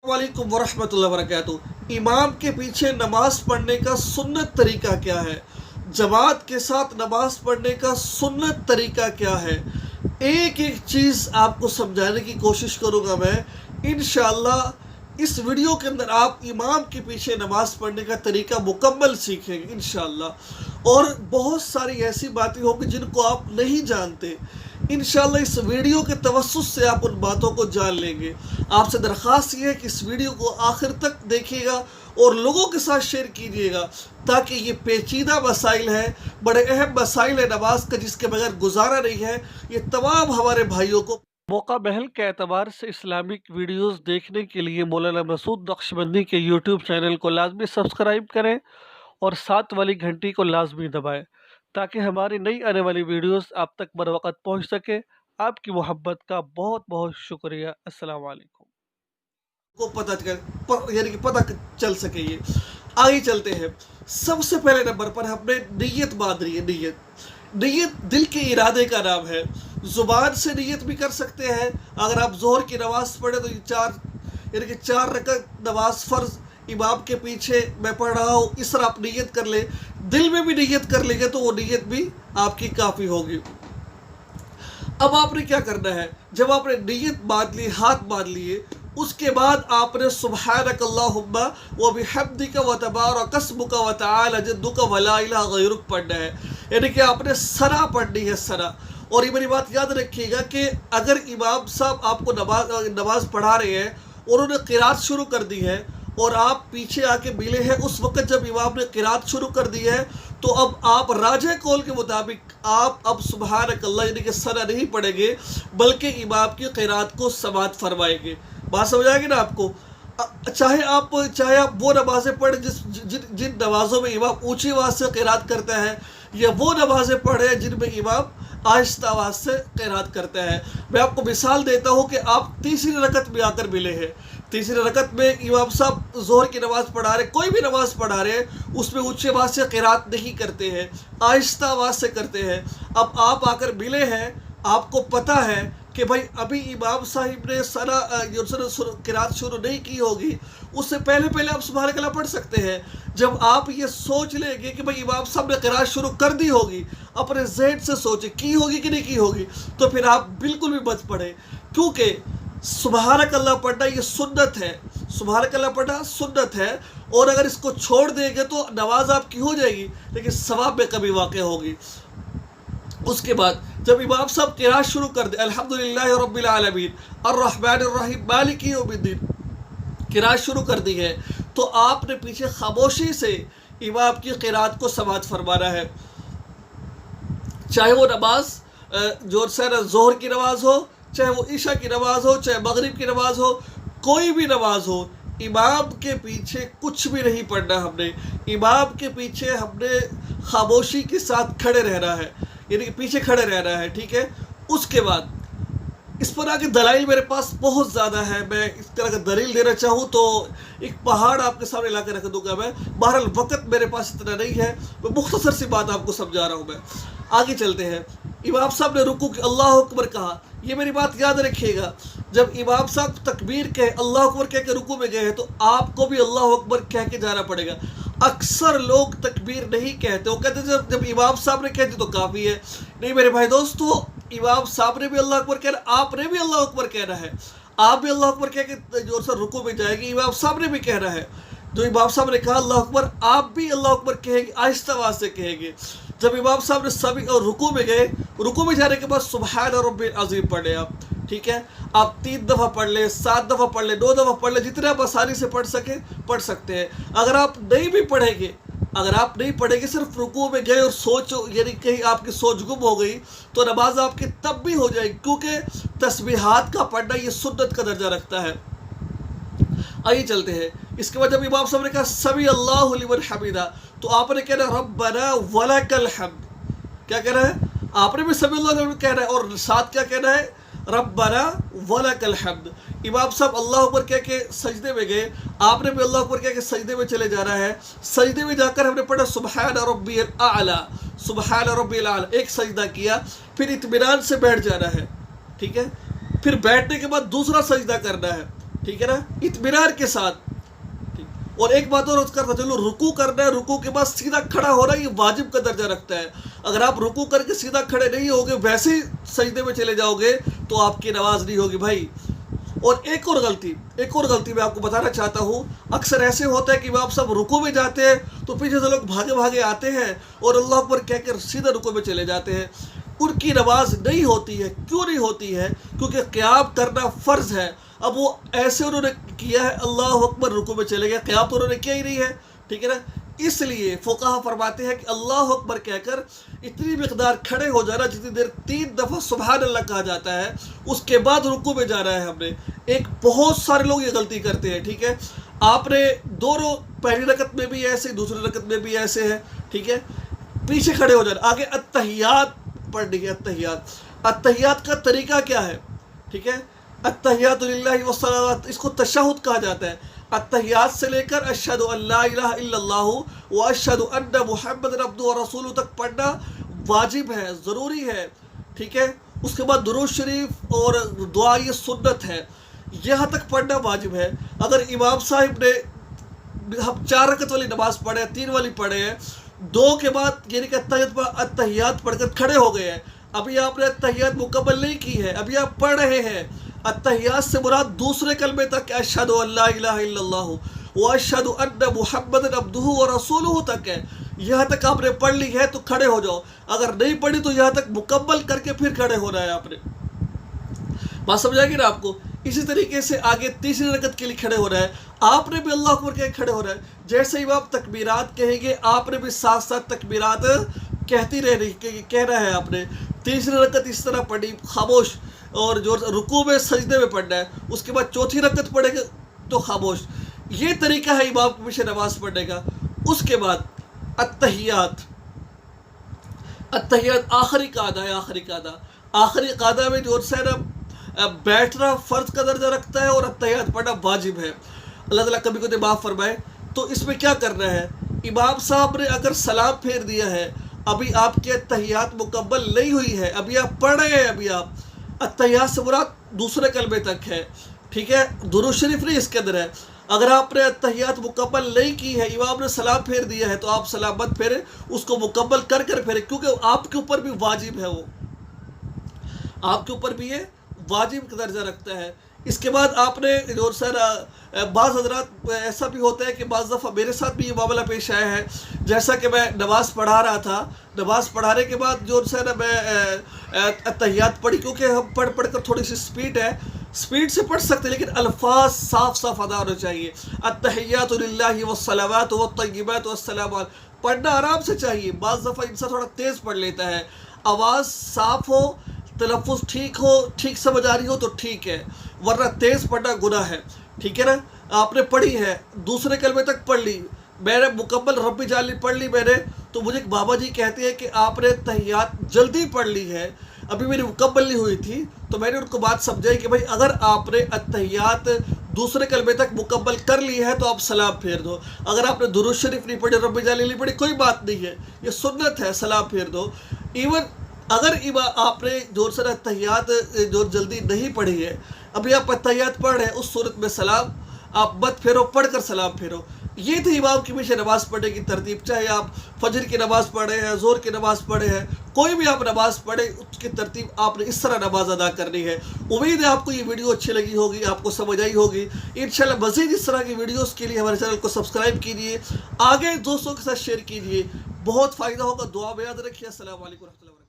वालेकुम वरहमतुल्लाहि वबरकातुहू। इमाम के पीछे नमाज पढ़ने का सुन्नत तरीका क्या है? जमात के साथ नमाज पढ़ने का सुन्नत तरीका क्या है? एक एक चीज़ आपको समझाने की कोशिश करूँगा मैं इंशाअल्लाह। इस वीडियो के अंदर आप इमाम के पीछे नमाज पढ़ने का तरीका मुकम्मल सीखेंगे इंशाअल्लाह। और बहुत सारी ऐसी बातें होंगी जिनको आप नहीं जानते। इंशाअल्लाह इस वीडियो के तवस्सुस से आप उन बातों को जान लेंगे। आपसे दरख्वास्त ये है कि इस वीडियो को आखिर तक देखिएगा और लोगों के साथ शेयर कीजिएगा, ताकि ये पेचीदा मसाइल है, बड़े अहम मसाइल है नमाज का, जिसके बगैर गुजारा नहीं है। ये तमाम हमारे भाइयों को मौका महल के एतबार से इस्लामिक वीडियोस देखने के लिए मौलाना मसूद नक्शबंदी के यूट्यूब चैनल को लाजमी सब्सक्राइब करें और साथ वाली घंटी को लाजमी दबाएं, ताकि हमारी नई आने वाली वीडियोस आप तक बर वक़्त पहुँच सके। आपकी मोहब्बत का बहुत बहुत शुक्रिया। अस्सलाम वालेकुम। को पता चल सके। ये आगे चलते हैं। सबसे पहले नंबर पर हमने नीयत बांधनी है। नीयत दिल के इरादे का नाम है। ज़ुबान से नीयत भी कर सकते हैं। अगर आप ज़ोहर की नमाज़ पढ़े तो ये चार रकअत नमाज फ़र्ज इमाम के पीछे मैं पढ़ रहा हूँ, इस तरह आप नीयत कर ले। दिल में भी नीयत कर लेंगे तो वो नीयत भी आपकी काफ़ी होगी। अब आपने क्या करना है, जब आपने नीयत बांध ली, हाथ बांध लिए, उसके बाद आपने सुब्हानक अल्लाहुम्मा व बिहम्दिका व तबारक अस्मुका व तआला जद्दुका व ला इलाहा गैरुक पढ़ना है। यानी कि आपने सना पढ़नी है, सना। और ये मेरी बात याद रखिएगा कि अगर इमाम साहब आपको नमाज पढ़ा रहे हैं और उन्होंने क़िरात शुरू कर दी है और आप पीछे आके मिले हैं, उस वक्त जब इमाम ने क़िरात शुरू कर दी है, तो अब आप राजे कौल के मुताबिक आप अब सुब्हानक अल्लाह यानी कि सना नहीं पढ़ेंगे, बल्कि इमाम की क़िरात को समाअत फरमाएंगे। बात समझ आएगी ना आपको? चाहे आप वो नमाज़ें पढ़ें जिन नमाज़ों में इमाम ऊँची आवाज़ से क़िरात करता है, या वो नमाज़ें पढ़ें जिनमें इमाम आहिस्ता आवाज़ से क़िरात करता है। मैं आपको मिसाल देता हूँ कि आप तीसरी रकत में आकर मिले हैं। तीसरी रकत में इमाम साहब ज़ोहर की नमाज़ पढ़ा रहे, कोई भी नमाज़ पढ़ा रहे हैं, उसमें ऊँची आवाज़ से क़िरात नहीं करते हैं, आहिस्ता आवाज़ से करते हैं। अब आप आकर मिले हैं, आपको पता है कि भाई अभी इमाम साहिब ने सना क़िरात शुरू नहीं की होगी, उससे पहले आप सुब्हानक अल्लाह पढ़ सकते हैं। जब आप ये सोच लेंगे कि भाई इमाम साहब ने क़िरात शुरू कर दी होगी, अपने ज़हन से सोचे की होगी कि नहीं की होगी, तो फिर आप बिल्कुल भी मत पढ़ें, क्योंकि सुब्हानक अल्लाह पढ़ना ये सुन्नत है। सुब्हानक अल्लाह पढ़ना सुन्नत है, और अगर इसको छोड़ देंगे तो नमाज आपकी हो जाएगी लेकिन सवाब में कमी वाक़ होगी। उसके बाद जब इमाम साहब क़िरात शुरू कर दे, अल्हम्दुलिल्लाहि रब्बिल आलमीन अर्रहमानिर रहीम मालिकी यौमिद्दीन, क़िरात शुरू कर दी है, तो आपने पीछे खामोशी से इमाम की क़िरात को समाअत फरमाना है। चाहे वो नमाज जो ज़ोहर की नमाज हो, चाहे वो ईशा की नमाज हो, चाहे मगरिब की नमाज हो, कोई भी नमाज हो, इमाम के पीछे कुछ भी नहीं पढ़ना। हमने इमाम के पीछे हमने खामोशी के साथ खड़े रहना है, यानी कि पीछे खड़े रहना है, ठीक है। उसके बाद इस पर आगे दलाइल मेरे पास बहुत ज़्यादा है। मैं इस तरह का दलील देना चाहूँ तो एक पहाड़ आपके सामने ला के रख दूँगा मैं। बहरहाल वक़्त मेरे पास इतना नहीं है, मैं मुख्तसर सी बात आपको समझा रहा हूँ। मैं आगे चलते हैं। इमाम साहब ने रुकू के अल्लाह अकबर कहा, ये मेरी बात याद रखिएगा। जब इमाम साहब तकबीर कहे, अल्लाह अकबर कह के रुकू में गए हैं, तो आपको भी अल्लाह अकबर कह के जाना पड़ेगा। अक्सर लोग तकबीर नहीं कहते, वो कहते जब इमाम साहब ने कह दी तो काफ़ी है। नहीं मेरे भाई दोस्तों, इमाम साहब ने भी अल्लाह अकबर कहना, आपने भी अल्लाह अकबर कहना है। आप भी अल्लाह अकबर कह के जोर से रुकू में जाएगी, इमाम साहब ने भी कहना है। जो इमाम साहब ने कहा अल्लाह अकबर, आप भी अल्लाह अकबर कहेंगे, आहिस्ता आवाज़ से कहेंगे। जब इमाम साहब ने सभी और रुकू में गए, रुकू में जाने के बाद सुब्हान रब्बिल अज़ीम पढ़े आप, ठीक है। आप 3 दफ़ा पढ़ ले, 7 दफ़ा पढ़ ले, 9 दफ़ा पढ़ ले, जितने आप आसानी से पढ़ सके पढ़ सकते हैं। अगर आप नहीं भी पढ़ेंगे, सिर्फ रुकू में गए और सोचो, यानी कहीं आपकी सोच गुम हो गई, तो नमाज आपकी तब भी हो जाएगी, क्योंकि तस्बीहात का पढ़ना ये सुन्नत का दर्जा रखता है। आइए चलते हैं। इसके बाद जब इमाम साहब ने कहा समी अल्लाहु लिमन हमीदा, तो आपने कहना रब्बना वलकल हम्द। क्या कहना है? आपने भी समी अल्लाह कहना है, और साथ क्या कहना है? रब्बना वलकल हम्द। इमाम साहब अल्लाह अकबर कह के सजदे में गए, आपने भी अल्लाह अकबर कह के सजदे में चले जाना है। सजदे में जाकर हमने पढ़ा सुब्हान रब्बियल आला, सुब्हान रब्बियल आला, एक सजदा किया, फिर इत्मीनान से बैठ जाना है, ठीक है। फिर बैठने के बाद दूसरा सजदा करना है, ٹھیک ہے نا، اطمینان کے ساتھ. اور ایک بات اور کرتا چلو، رکوع کرنا ہے، رکوع کے بعد سیدھا کھڑا ہونا یہ واجب کا درجہ رکھتا ہے. اگر آپ رکوع کر کے سیدھا کھڑے نہیں ہوگے، ویسے ہی سجدے میں چلے جاؤ گے تو آپ کی نماز نہیں ہوگی بھائی. اور ایک اور غلطی میں آپ کو بتانا چاہتا ہوں. اکثر ایسے ہوتا ہے کہ آپ سب رکوع میں جاتے ہیں تو پیچھے سے لوگ بھاگے بھاگے آتے ہیں اور اللہ اکبر کہہ کر سیدھا رکوع میں چلے جاتے ہیں. ان کی نماز نہیں ہوتی ہے. کیوں نہیں ہوتی ہے؟ کیونکہ قیام کرنا فرض ہے. اب وہ ایسے انہوں نے کیا ہے، اللہ اکبر رکوع میں چلے گئے، قیام تو انہوں نے کیا ہی نہیں ہے. ٹھیک ہے نا، اس لیے فقہا فرماتے ہیں کہ اللہ اکبر کہہ کر اتنی مقدار کھڑے ہو جانا جتنی دیر 3 دفعہ سبحان اللہ کہا جاتا ہے، اس کے بعد رکوع میں جانا ہے ہم نے. بہت سارے لوگ یہ غلطی کرتے ہیں. ٹھیک ہے، آپ نے دونوں پہلی رکعت میں بھی ایسے، دوسری رکعت میں بھی ایسے ہے. ٹھیک ہے، پیچھے کھڑے ہو جانا. آگے التحیات پڑھنی ہے. التحیات کا طریقہ کیا ہے؟ ٹھیک ہے، التحیات للہ والصلوات، اس کو تشہد کہا جاتا ہے. التحیات سے لے کر اشہد ان لا الہ الا اللہ و اشہد ان محمد عبدہ و رسولہ تک پڑھنا واجب ہے، ضروری ہے. ٹھیک ہے، اس کے بعد درود شریف اور دعا یہ سنت ہے، یہاں تک پڑھنا واجب ہے. اگر امام صاحب نے، ہم 4 رکعت والی نماز پڑھے ہیں، 3 والی پڑھے ہیں، 2 کے بعد یعنی کہ التحیات پڑھ کر کھڑے ہو گئے ہیں، ابھی آپ نے التحیات مکمل نہیں کی ہے، ابھی آپ پڑھ رہے ہیں. التحیات سے مراد دوسرے کلمے تک اشہد ان لا الہ الا اللہ و اشہد ان محمد عبدہ و رسولہ تک ہے. یہاں تک آپ نے پڑھ لی ہے تو کھڑے ہو جاؤ. اگر نہیں پڑھی تو یہاں تک مکمل کر کے پھر کھڑے ہونا ہے آپ نے. بات سمجھ آئے گی نا آپ کو؟ اسی طریقے سے آگے تیسری رکعت کے لیے کھڑے ہو رہا ہے، آپ نے بھی اللہ اکبر کہہ کے کھڑے ہو رہا ہے. جیسے ہی آپ تکبیرات کہیں گے آپ نے بھی ساتھ ساتھ تکبیرات کہتی رہنی، کہنا ہے آپ نے. تیسری رکعت اس طرح پڑھی خاموش، اور جو رکوع میں سجدے میں پڑھنا ہے. اس کے بعد چوتھی رکعت پڑھے گا تو خاموش. یہ طریقہ ہے امام کے پیچھے نماز پڑھنے کا. اس کے بعد التحیات آخری قاعدہ ہے. آخری قاعدہ میں جو ہے نا بیٹھنا فرض کا درجہ رکھتا ہے اور التحیات پڑھنا واجب ہے. اللہ تعالیٰ کبھی کبھی معاف فرمائے. تو اس میں کیا کرنا ہے؟ امام صاحب نے اگر سلام پھیر دیا ہے، ابھی آپ کے التحیات مکمل نہیں ہوئی ہے، ابھی آپ پڑھ رہے ہیں، ابھی آپ التحیات سے مراد دوسرے کلمے تک ہے. ٹھیک ہے، درود شریف نہیں اس کے اندر ہے. اگر آپ نے التحیات مکمل نہیں کی ہے، امام نے سلام پھیر دیا ہے، تو آپ سلام مت پھیرے، اس کو مکمل کر پھیرے، کیونکہ آپ کے اوپر بھی واجب ہے، وہ آپ کے اوپر بھی یہ واجب کا درجہ رکھتا ہے. اس کے بعد آپ نے جو سر بعض حضرات ایسا بھی ہوتا ہے کہ بعض دفعہ میرے ساتھ بھی یہ معاملہ پیش آیا ہے. جیسا کہ میں نماز پڑھا رہا تھا، نماز پڑھانے کے بعد جو ہے نا میں التحیات پڑھی، کیونکہ ہم پڑھ کر تھوڑی سی سپیڈ سے پڑھ سکتے ہیں، لیکن الفاظ صاف ادا ہونے چاہیے. التحیات للہ والصلوات والطیبات والسلام علیکم، پڑھنا آرام سے چاہیے. بعض دفعہ انسان تھوڑا تیز پڑھ لیتا ہے. آواز صاف ہو، تلفظ ٹھیک ہو، ٹھیک سمجھ آ رہی ہو تو ٹھیک ہے، ورنہ تیز پڑھنا گناہ ہے. ٹھیک ہے نا، آپ نے پڑھی ہے، دوسرے کلمے تک پڑھ لی، میں نے مکمل ربی جعلنی پڑھ لی میں نے، تو مجھے ایک بابا جی کہتے ہیں کہ آپ نے تحیات جلدی پڑھ لی ہے، ابھی میری مکمل نہیں ہوئی تھی. تو میں نے ان کو بات سمجھائی کہ بھائی اگر آپ نے التحیات دوسرے کلمے تک مکمل کر لی ہے تو آپ سلام پھیر دو. اگر آپ نے درود شریف نہیں پڑھی، ربی جعلنی نہیں پڑھی، کوئی بات نہیں ہے، یہ سنت ہے، سلام پھیر دو. ایون اگر آپ نے جو سر التحیات جو جلدی نہیں پڑھی ہے، ابھی آپ التحیات پڑھ رہے ہیں، اس صورت میں سلام آپ مت پھیرو، پڑھ کر سلام پھیرو. یہ تھی امام کے پیچھے نماز پڑھنے کی ترتیب. چاہے آپ فجر کی نماز پڑھے ہیں، ظہر کی نماز پڑھے ہیں، کوئی بھی آپ نماز پڑھے، اس کی ترتیب آپ نے اس طرح نماز ادا کرنی ہے. امید ہے آپ کو یہ ویڈیو اچھی لگی ہوگی، آپ کو سمجھ آئی ہوگی. انشاءاللہ مزید اس طرح کی ویڈیوز کے لیے ہمارے چینل کو سبسکرائب کیجیے، آگے دوستوں کے ساتھ شیئر کیجیے، بہت فائدہ ہوگا. دعا میں یاد رکھیے. السلام علیکم ورحمۃ اللہ وبرکاتہ.